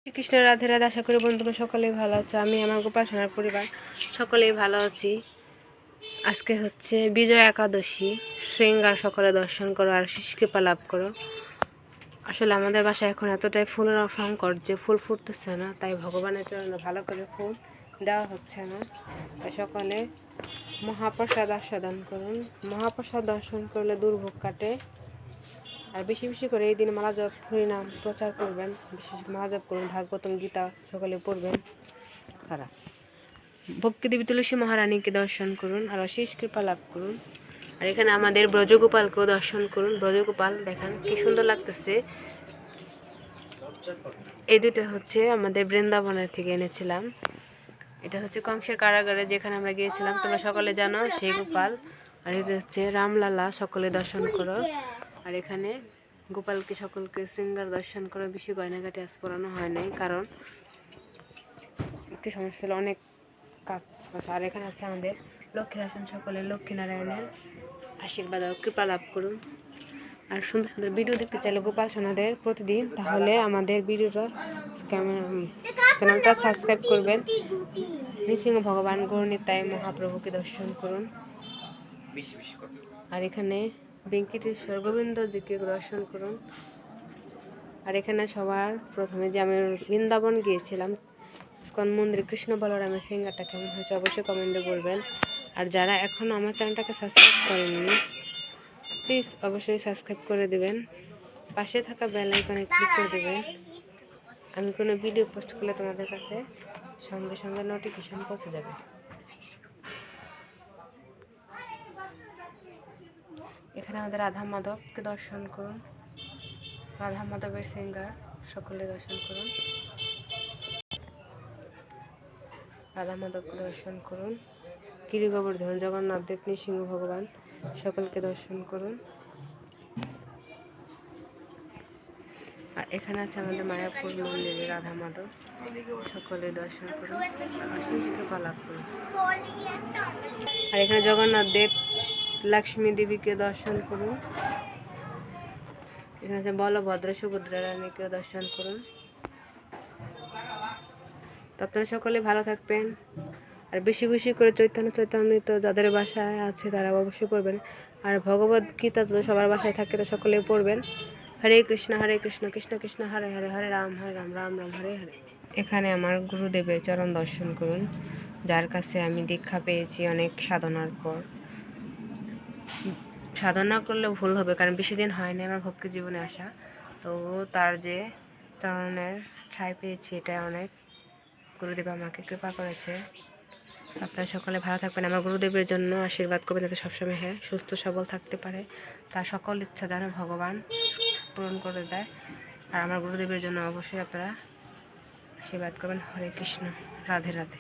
শ্রীকৃষ্ণ রাধে রাধে। আশা করি বন্ধুরা সকলেই ভালো আছে। আমি আমার গোপাল সোনার পরিবার সকলেই ভালো আছি। আজকে হচ্ছে বিজয়া একাদশী। শৃঙ্গার সকলে দর্শন করো আর কৃপা লাভ করো। আসলে আমাদের বাসায় এখন এতটাই ফুলের সংকট যে ফুল ফুটতেছে না, তাই ভগবানের চরণে ভালো করে ফুল দেওয়া হচ্ছে না। তাই সকলে মহাপ্রসাদ আস্বাদন করুন। মহাপ্রসাদ দর্শন করলে দুর্ভোগ কাটে। আর বেশি বেশি করে এই দিন মালা জপ হরিনাম প্রচার করবেন। বিশেষ মালা জপ করুন, ভাগবতম গীতা সকলে পড়বেন। খারাপ ভক্তিদেবী তুলসী মহারানীকে দর্শন করুন আর অশেষ কৃপা লাভ করুন। আর এখানে আমাদের ব্রজগোপালকেও দর্শন করুন। ব্রজগোপাল দেখেন কি সুন্দর লাগতেছে। এই দুটো হচ্ছে আমাদের বৃন্দাবনের থেকে এনেছিলাম। এটা হচ্ছে কংসের কারাগারে যেখানে আমরা গিয়েছিলাম, তোমরা সকলে জানো সেই গোপাল। আর এটা হচ্ছে রামলালা, সকলে দর্শন করো। আর এখানে গোপালকে সকলকে শৃঙ্গার দর্শন করে। বেশি গয়নাঘাটি আজ পরানো হয় নাই, কারণ একটু সমস্যা ছিল, অনেক কাজ। আর এখানে আছে আমাদের লক্ষ্মীর আসন, সকলে লক্ষ্মীনারায়ণের আশীর্বাদ ও কৃপা লাভ করুন। আর সুন্দর সুন্দর ভিডিও দেখতে চাইলে গোপাল সোনাদের প্রতিদিন, তাহলে আমাদের ভিডিওটা চ্যানেলটা সাবস্ক্রাইব করবেন। নৃসিংহ ভগবান গৌরনিতাই মহাপ্রভুকে দর্শন করুন। আর এখানে ভেঙ্কটেশ্বর গোবিন্দজিকে দর্শন করুন। আর এখানে সবার প্রথমে যে আমি বৃন্দাবন গিয়েছিলাম ইস্কন মন্দির কৃষ্ণ বলরামের সিঙ্গারটা কেমন হয়েছে অবশ্যই কমেন্টে বলবেন। আর যারা এখনও আমার চ্যানেলটাকে সাবস্ক্রাইব করেননি, প্লিজ অবশ্যই সাবস্ক্রাইব করে দেবেন। পাশে থাকা বেল আইকনে ক্লিক করে দেবেন। আমি কোনো ভিডিও পোস্ট করলে তোমাদের কাছে সঙ্গে সঙ্গে নোটিফিকেশন পৌঁছে যাবে। এখানে আমাদের রাধা মাধবকে দর্শন করুন। রাধা মাধবের সিঙ্গার সকলে দর্শন করুন। রাধা মাধবকে দর্শন করুন। গিরি গোবর্ধন জগন্নাথ দেব নৃসিংহ ভগবান সকলকে দর্শন করুন। আর এখানে আছে আমাদের মায়াপুর মন্দিরে রাধা মাধব, সকলে দর্শন করুন, আশীষ কৃপা লাভ করুন। আর এখানে জগন্নাথ দেব লক্ষ্মী দেবীকে দর্শন করুন। এখানে আছে বলভদ্র সুভদ্রা রানীকে দর্শন করুন। তো আপনারা সকলে ভালো থাকবেন। আর বেশি বেশি করে চৈতন্য যাদের বাসায় আছে তারা অবশ্যই পড়বেন। আর ভগবদ গীতা তো সবার বাসায় থাকে, তো সকলে পড়বেন। হরে কৃষ্ণ কৃষ্ণ কৃষ্ণ হরে হরে, হরে রাম রাম রাম হরে হরে। এখানে আমার গুরুদেবের চরণ দর্শন করুন, যার কাছে আমি দীক্ষা পেয়েছি অনেক সাধনার পর। সাধনা করলে ভুল হবে, কারণ বেশি দিন হয়নি আমার ভক্তি জীবনে আসা। তো তার যে চরণের ঠাঁই পেয়েছি, এটা অনেক গুরুদেব আমাকে কৃপা করেছে। আপনারা সকলে ভালো থাকবেন। আমার গুরুদেবের জন্য আশীর্বাদ করবেন, যাতে সবসময় সুস্থ সবল থাকতে পারে। তার সকল ইচ্ছা যেন ভগবান পূরণ করে দেয়। আর আমার গুরুদেবের জন্য অবশ্যই আপনারা আশীর্বাদ করবেন। হরে কৃষ্ণ, রাধে রাধে।